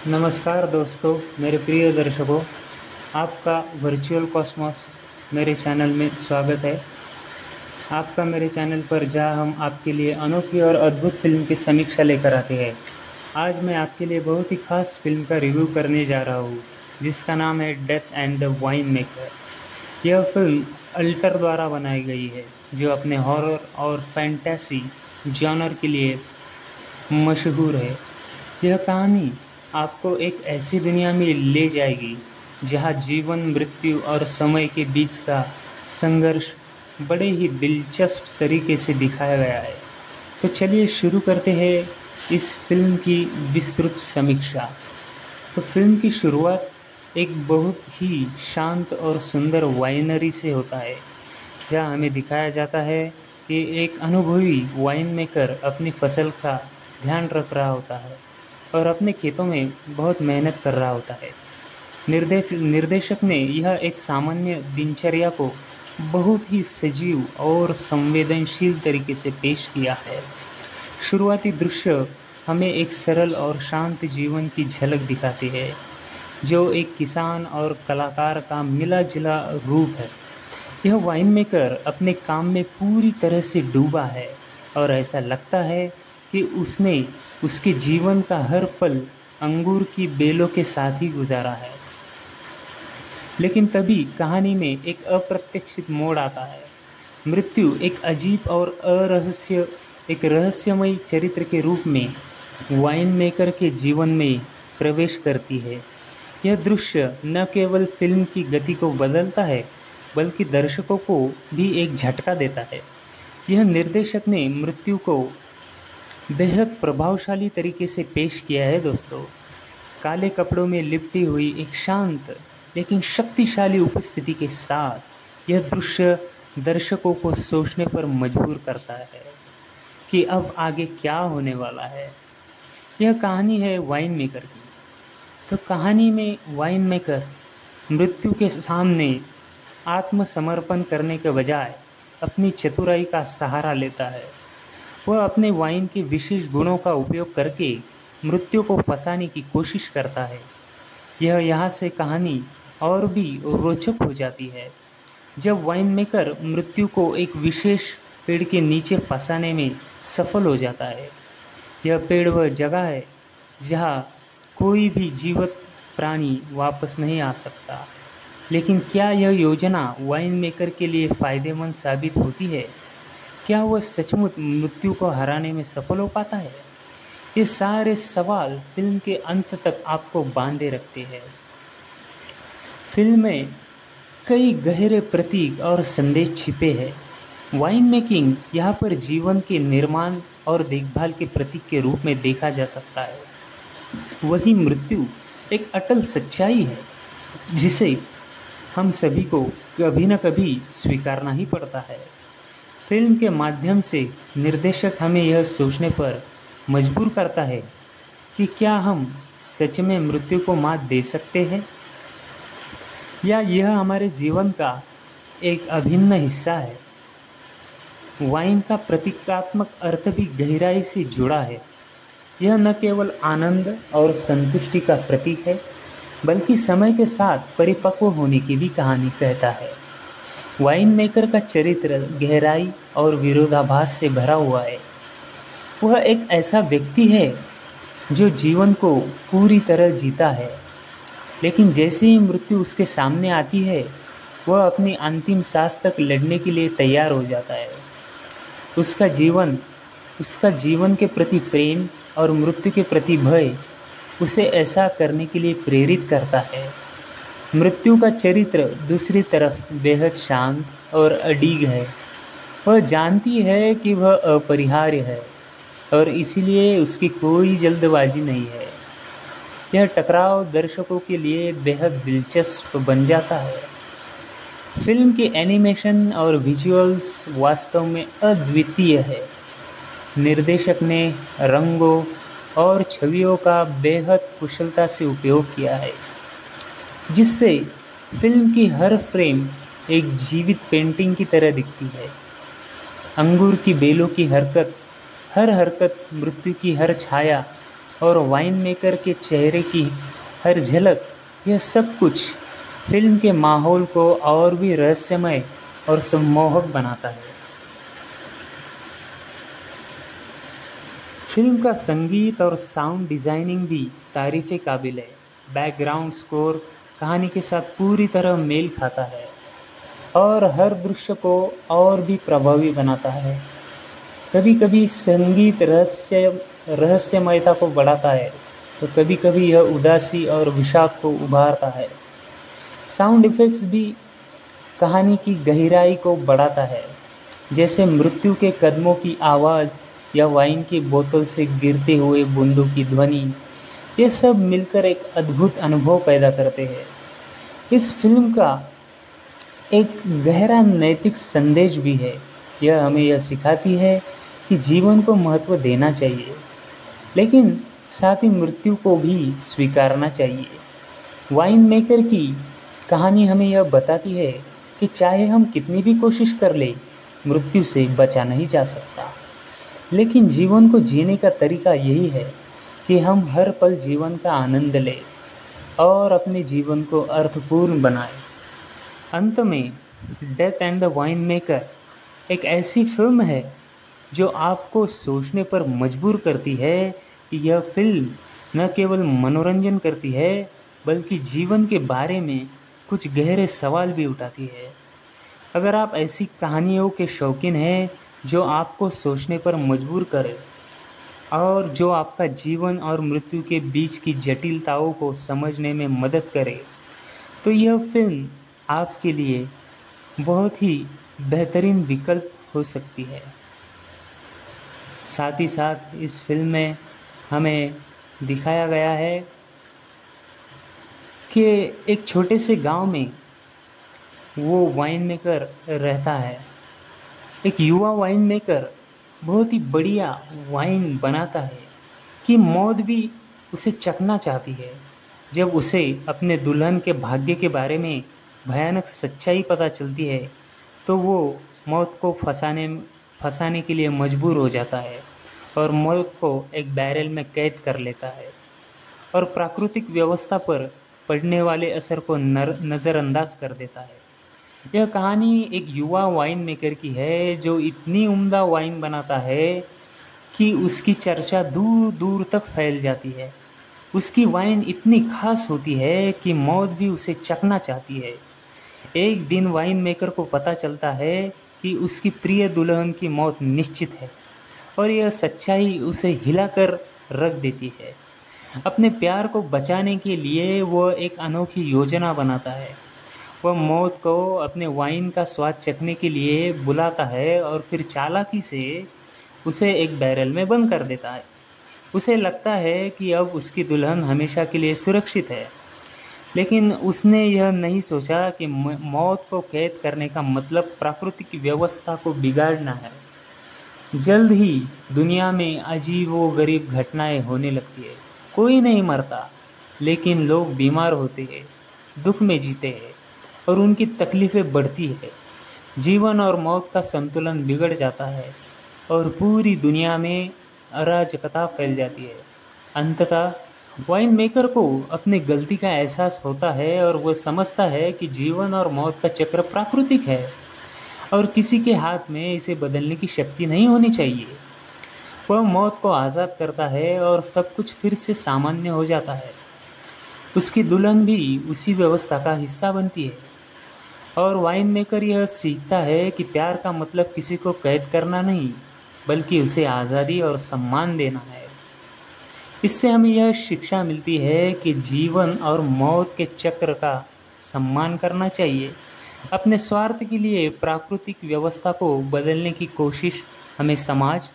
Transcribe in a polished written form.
नमस्कार दोस्तों, मेरे प्रिय दर्शकों। आपका वर्चुअल कॉस्मोस मेरे चैनल में स्वागत है। आपका मेरे चैनल पर जहां हम आपके लिए अनोखी और अद्भुत फिल्म की समीक्षा लेकर आते हैं। आज मैं आपके लिए बहुत ही खास फिल्म का रिव्यू करने जा रहा हूँ, जिसका नाम है death and the wine maker. यह फिल्म अल्टर द्वारा बनाई गई है, जो अपने हॉरर और फैंटेसी जॉनर के लिए मशहूर है। यह कहानी आपको एक ऐसी दुनिया में ले जाएगी जहां जीवन, मृत्यु और समय के बीच का संघर्ष बड़े ही दिलचस्प तरीके से दिखाया गया है। तो चलिए शुरू करते हैं इस फिल्म की विस्तृत समीक्षा। तो फिल्म की शुरुआत एक बहुत ही शांत और सुंदर वाइनरी से होता है, जहां हमें दिखाया जाता है कि एक अनुभवी वाइन मेकर अपनी फसल का ध्यान रख रहा होता है और अपने खेतों में बहुत मेहनत कर रहा होता है। निर्देशक ने यह एक सामान्य दिनचर्या को बहुत ही सजीव और संवेदनशील तरीके से पेश किया है। शुरुआती दृश्य हमें एक सरल और शांत जीवन की झलक दिखाते हैं, जो एक किसान और कलाकार का मिला-जुला रूप है। यह वाइन मेकर अपने काम में पूरी तरह से डूबा है और ऐसा लगता है कि उसने उसके जीवन का हर पल अंगूर की बेलों के साथ ही गुजारा है। लेकिन तभी कहानी में एक अप्रत्याशित मोड़ आता है। मृत्यु एक रहस्यमय चरित्र के रूप में वाइन मेकर के जीवन में प्रवेश करती है। यह दृश्य न केवल फिल्म की गति को बदलता है, बल्कि दर्शकों को भी एक झटका देता है। यह निर्देशक ने मृत्यु को बेहद प्रभावशाली तरीके से पेश किया है दोस्तों। काले कपड़ों में लिपटी हुई एक शांत लेकिन शक्तिशाली उपस्थिति के साथ यह दृश्य दर्शकों को सोचने पर मजबूर करता है कि अब आगे क्या होने वाला है। यह कहानी है वाइन मेकर की। तो कहानी में वाइन मेकर मृत्यु के सामने आत्मसमर्पण करने के बजाय अपनी चतुराई का सहारा लेता है। वह अपने वाइन के विशेष गुणों का उपयोग करके मृत्यु को फंसाने की कोशिश करता है। यहाँ से कहानी और भी रोचक हो जाती है, जब वाइन मेकर मृत्यु को एक विशेष पेड़ के नीचे फंसाने में सफल हो जाता है। यह पेड़ वह जगह है जहाँ कोई भी जीवित प्राणी वापस नहीं आ सकता। लेकिन क्या यह योजना वाइन मेकर के लिए फ़ायदेमंद साबित होती है? क्या वह सचमुच मृत्यु को हराने में सफल हो पाता है? ये सारे सवाल फिल्म के अंत तक आपको बांधे रखते हैं। फिल्म में कई गहरे प्रतीक और संदेश छिपे हैं। वाइन मेकिंग यहाँ पर जीवन के निर्माण और देखभाल के प्रतीक के रूप में देखा जा सकता है। वही मृत्यु एक अटल सच्चाई है, जिसे हम सभी को कभी न कभी स्वीकारना ही पड़ता है। फिल्म के माध्यम से निर्देशक हमें यह सोचने पर मजबूर करता है कि क्या हम सच में मृत्यु को मात दे सकते हैं, या यह हमारे जीवन का एक अभिन्न हिस्सा है। वाइन का प्रतीकात्मक अर्थ भी गहराई से जुड़ा है। यह न केवल आनंद और संतुष्टि का प्रतीक है, बल्कि समय के साथ परिपक्व होने की भी कहानी कहता है। वाइन मेकर का चरित्र गहराई और विरोधाभास से भरा हुआ है। वह एक ऐसा व्यक्ति है जो जीवन को पूरी तरह जीता है, लेकिन जैसे ही मृत्यु उसके सामने आती है, वह अपनी अंतिम सांस तक लड़ने के लिए तैयार हो जाता है। उसका जीवन के प्रति प्रेम और मृत्यु के प्रति भय उसे ऐसा करने के लिए प्रेरित करता है। मृत्यु का चरित्र दूसरी तरफ बेहद शांत और अडिग है। वह जानती है कि वह अपरिहार्य है और इसीलिए उसकी कोई जल्दबाजी नहीं है। यह टकराव दर्शकों के लिए बेहद दिलचस्प बन जाता है। फिल्म के एनिमेशन और विजुअल्स वास्तव में अद्वितीय है। निर्देशक ने रंगों और छवियों का बेहद कुशलता से उपयोग किया है, जिससे फिल्म की हर फ्रेम एक जीवित पेंटिंग की तरह दिखती है। अंगूर की बेलों की हर हरकत, मृत्यु की हर छाया और वाइन मेकर के चेहरे की हर झलक, यह सब कुछ फिल्म के माहौल को और भी रहस्यमय और सम्मोहक बनाता है। फिल्म का संगीत और साउंड डिजाइनिंग भी तारीफ़ काबिल है। बैकग्राउंड स्कोर कहानी के साथ पूरी तरह मेल खाता है और हर दृश्य को और भी प्रभावी बनाता है। कभी कभी संगीत रहस्यमयता को बढ़ाता है, तो कभी कभी यह उदासी और विषाद को उभारता है। साउंड इफ़ेक्ट्स भी कहानी की गहराई को बढ़ाता है, जैसे मृत्यु के कदमों की आवाज़ या वाइन की बोतल से गिरते हुए बूंदों की ध्वनि। ये सब मिलकर एक अद्भुत अनुभव पैदा करते हैं। इस फिल्म का एक गहरा नैतिक संदेश भी है। यह हमें यह सिखाती है कि जीवन को महत्व देना चाहिए, लेकिन साथ ही मृत्यु को भी स्वीकारना चाहिए। वाइन मेकर की कहानी हमें यह बताती है कि चाहे हम कितनी भी कोशिश कर लें, मृत्यु से बचा नहीं जा सकता। लेकिन जीवन को जीने का तरीका यही है कि हम हर पल जीवन का आनंद लें और अपने जीवन को अर्थपूर्ण बनाएं। अंत में death and the wine maker एक ऐसी फिल्म है जो आपको सोचने पर मजबूर करती है कि यह फिल्म न केवल मनोरंजन करती है, बल्कि जीवन के बारे में कुछ गहरे सवाल भी उठाती है। अगर आप ऐसी कहानियों के शौकीन हैं जो आपको सोचने पर मजबूर करे और जो आपका जीवन और मृत्यु के बीच की जटिलताओं को समझने में मदद करे, तो यह फिल्म आपके लिए बहुत ही बेहतरीन विकल्प हो सकती है। साथ ही साथ इस फिल्म में हमें दिखाया गया है कि एक छोटे से गांव में वो वाइन मेकर रहता है। एक युवा वाइन मेकर बहुत ही बढ़िया वाइन बनाता है कि मौत भी उसे चखना चाहती है। जब उसे अपने दुल्हन के भाग्य के बारे में भयानक सच्चाई पता चलती है, तो वो मौत को फंसाने के लिए मजबूर हो जाता है और मौत को एक बैरल में कैद कर लेता है और प्राकृतिक व्यवस्था पर पड़ने वाले असर को नज़रअंदाज कर देता है। यह कहानी एक युवा वाइन मेकर की है जो इतनी उम्दा वाइन बनाता है कि उसकी चर्चा दूर दूर तक फैल जाती है। उसकी वाइन इतनी खास होती है कि मौत भी उसे चखना चाहती है। एक दिन वाइन मेकर को पता चलता है कि उसकी प्रिय दुल्हन की मौत निश्चित है और यह सच्चाई उसे हिलाकर रख देती है। अपने प्यार को बचाने के लिए वह एक अनोखी योजना बनाता है। वह मौत को अपने वाइन का स्वाद चखने के लिए बुलाता है और फिर चालाकी से उसे एक बैरल में बंद कर देता है। उसे लगता है कि अब उसकी दुल्हन हमेशा के लिए सुरक्षित है, लेकिन उसने यह नहीं सोचा कि मौत को कैद करने का मतलब प्राकृतिक व्यवस्था को बिगाड़ना है। जल्द ही दुनिया में अजीब व गरीब घटनाएं होने लगती है। कोई नहीं मरता, लेकिन लोग बीमार होते हैं, दुख में जीते हैं और उनकी तकलीफ़ें बढ़ती है। जीवन और मौत का संतुलन बिगड़ जाता है और पूरी दुनिया में अराजकता फैल जाती है। अंततः वाइन मेकर को अपनी गलती का एहसास होता है और वह समझता है कि जीवन और मौत का चक्र प्राकृतिक है और किसी के हाथ में इसे बदलने की शक्ति नहीं होनी चाहिए। वह मौत को आज़ाद करता है और सब कुछ फिर से सामान्य हो जाता है। उसकी दुल्हन भी उसी व्यवस्था का हिस्सा बनती है और वाइन मेकर यह सीखता है कि प्यार का मतलब किसी को कैद करना नहीं, बल्कि उसे आज़ादी और सम्मान देना है। इससे हमें यह शिक्षा मिलती है कि जीवन और मौत के चक्र का सम्मान करना चाहिए। अपने स्वार्थ के लिए प्राकृतिक व्यवस्था को बदलने की कोशिश हमें समाज